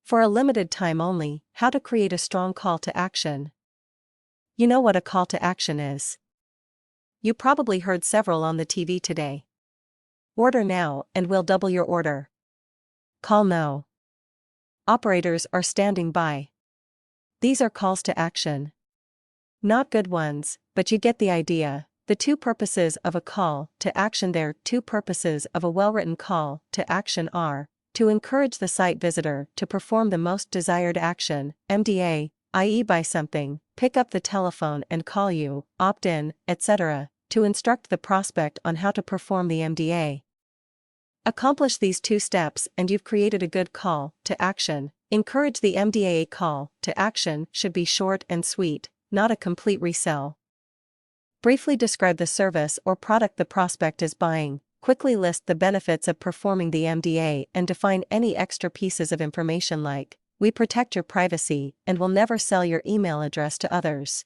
For a limited time only, how to create a strong call to action. You know what a call to action is. You probably heard several on the TV today. Order now and we'll double your order. Call no. Operators are standing by. These are calls to action. Not good ones, but you get the idea. The two purposes of a call to action. There are two purposes of a well-written call to action are to encourage the site visitor to perform the most desired action, MDA, i.e. buy something, pick up the telephone and call you, opt in, etc., to instruct the prospect on how to perform the MDA. Accomplish these two steps and you've created a good call to action. Encourage the MDA. Call to action should be short and sweet, not a complete resell. Briefly describe the service or product the prospect is buying. Quickly list the benefits of performing the MDA and define any extra pieces of information like, we protect your privacy and will never sell your email address to others.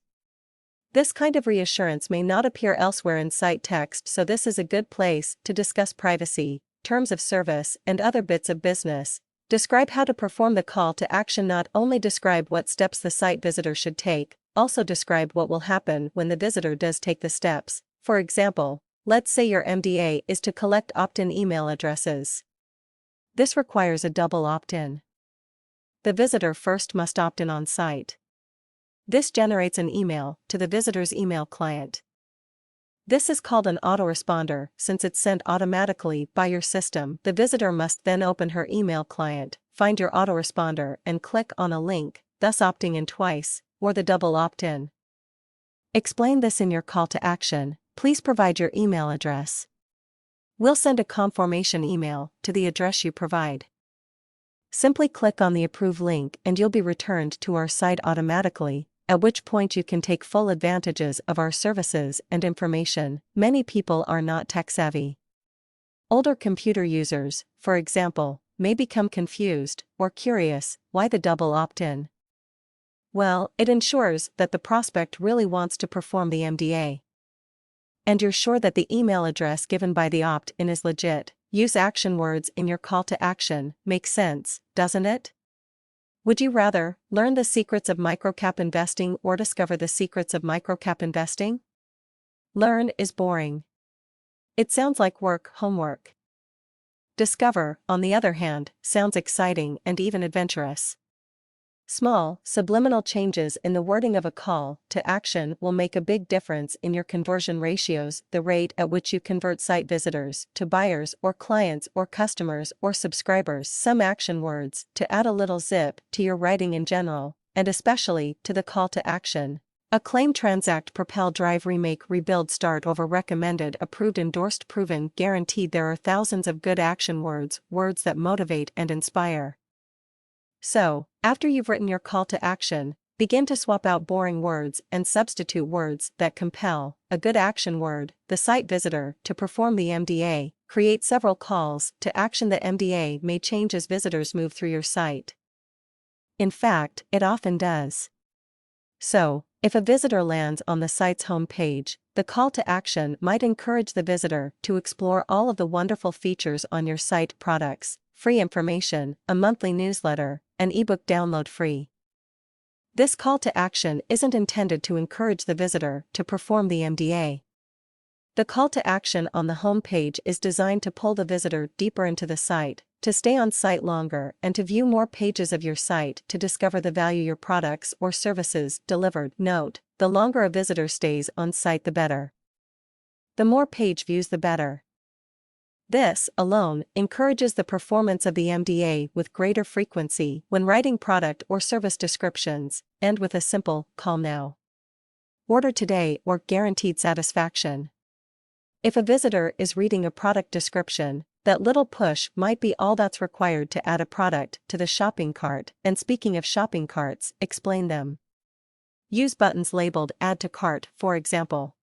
This kind of reassurance may not appear elsewhere in site text, so this is a good place to discuss privacy, terms of service, and other bits of business. Describe how to perform the call to action. Not only describe what steps the site visitor should take, also describe what will happen when the visitor does take the steps. For example, let's say your MDA is to collect opt-in email addresses. This requires a double opt-in. The visitor first must opt in on site. This generates an email to the visitor's email client. This is called an autoresponder since it's sent automatically by your system. The visitor must then open her email client, find your autoresponder and click on a link, thus opting in twice, or the double opt-in. Explain this in your call to action. Please provide your email address. We'll send a confirmation email to the address you provide. Simply click on the approve link and you'll be returned to our site automatically, at which point you can take full advantages of our services and information. Many people are not tech savvy. Older computer users, for example, may become confused or curious, why the double opt-in? Well, it ensures that the prospect really wants to perform the MDA. And you're sure that the email address given by the opt-in is legit. Use action words in your call to action. Makes sense, doesn't it? Would you rather learn the secrets of microcap investing or discover the secrets of microcap investing? Learn is boring. It sounds like homework. Discover, on the other hand, sounds exciting and even adventurous. Small, subliminal changes in the wording of a call to action will make a big difference in your conversion ratios, the rate at which you convert site visitors to buyers or clients or customers or subscribers. Some action words to add a little zip to your writing in general, and especially to the call to action. Acclaim, transact, propel, drive, remake, rebuild, start, over, recommended, approved, endorsed, proven, guaranteed. There are thousands of good action words, words that motivate and inspire. So, after you've written your call to action, begin to swap out boring words and substitute words that compel. A good action word, the site visitor, to perform the MDA. Create several calls to action. The MDA may change as visitors move through your site. In fact, it often does. So, if a visitor lands on the site's home page, the call to action might encourage the visitor to explore all of the wonderful features on your site: products, free information, a monthly newsletter, an ebook download free. This call to action isn't intended to encourage the visitor to perform the MDA. The call to action on the home page is designed to pull the visitor deeper into the site, to stay on site longer and to view more pages of your site to discover the value your products or services delivered. Note, the longer a visitor stays on site the better. The more page views the better. This, alone, encourages the performance of the MDA with greater frequency when writing product or service descriptions, and with a simple, call now. Order today or guaranteed satisfaction. If a visitor is reading a product description, that little push might be all that's required to add a product to the shopping cart. And speaking of shopping carts, explain them. Use buttons labeled Add to Cart, for example.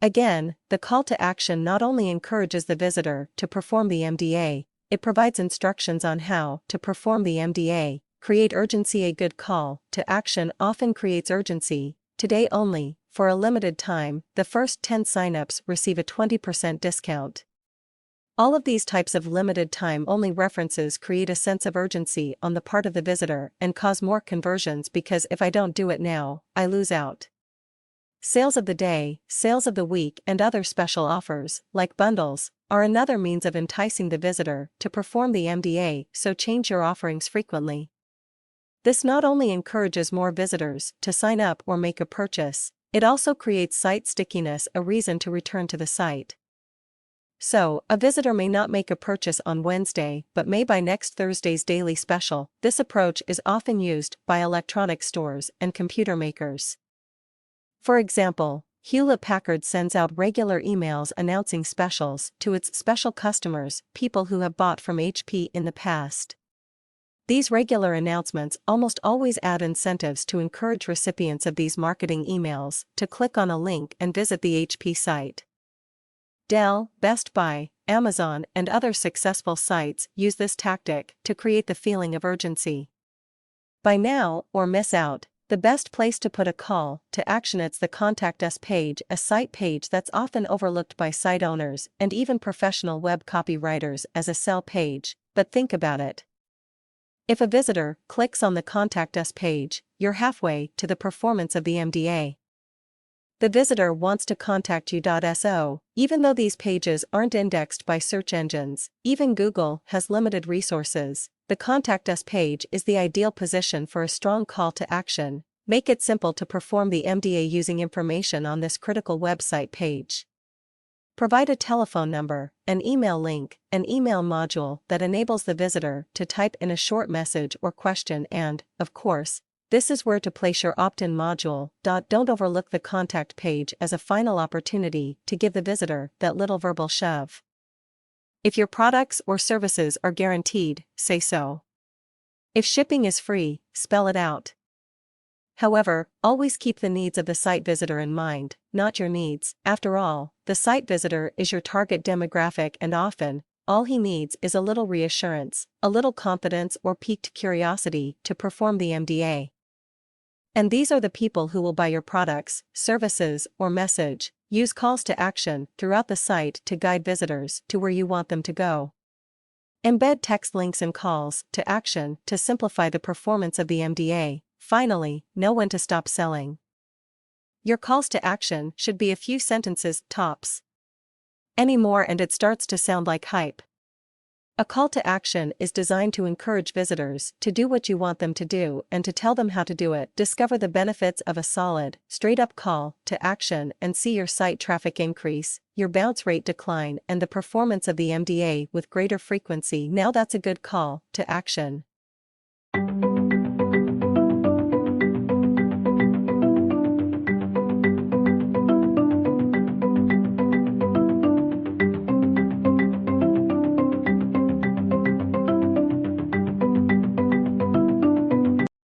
Again, the call to action not only encourages the visitor to perform the MDA, it provides instructions on how to perform the MDA. Create urgency. A good call to action often creates urgency. Today only, for a limited time, the first 10 signups receive a 20% discount. All of these types of limited time only references create a sense of urgency on the part of the visitor and cause more conversions because if I don't do it now, I lose out. Sales of the day, sales of the week, and other special offers, like bundles, are another means of enticing the visitor to perform the MDA, so change your offerings frequently. This not only encourages more visitors to sign up or make a purchase, it also creates site stickiness, a reason to return to the site. So, a visitor may not make a purchase on Wednesday but may buy next Thursday's daily special. This approach is often used by electronic stores and computer makers. For example, Hewlett-Packard sends out regular emails announcing specials to its special customers, people who have bought from HP in the past. These regular announcements almost always add incentives to encourage recipients of these marketing emails to click on a link and visit the HP site. Dell, Best Buy, Amazon, and other successful sites use this tactic to create the feeling of urgency. Buy now or miss out. The best place to put a call to action is the Contact Us page, a site page that's often overlooked by site owners and even professional web copywriters as a sell page, but think about it. If a visitor clicks on the Contact Us page, you're halfway to the performance of the MDA. The visitor wants to contact you.so, even though these pages aren't indexed by search engines, even Google has limited resources. The Contact Us page is the ideal position for a strong call to action. Make it simple to perform the MDA using information on this critical website page. Provide a telephone number, an email link, an email module that enables the visitor to type in a short message or question, and, of course, this is where to place your opt-in module. Don't overlook the contact page as a final opportunity to give the visitor that little verbal shove. If your products or services are guaranteed, say so. If shipping is free, spell it out. However, always keep the needs of the site visitor in mind, not your needs. After all, the site visitor is your target demographic, and often, all he needs is a little reassurance, a little confidence, or piqued curiosity to perform the MDA. And these are the people who will buy your products, services, or message. Use calls to action throughout the site to guide visitors to where you want them to go. Embed text links in calls to action to simplify the performance of the MDA. Finally, know when to stop selling. Your calls to action should be a few sentences, tops. Any more and it starts to sound like hype. A call to action is designed to encourage visitors to do what you want them to do and to tell them how to do it. Discover the benefits of a solid, straight-up call to action and see your site traffic increase, your bounce rate decline, and the performance of the MDA with greater frequency. Now that's a good call to action.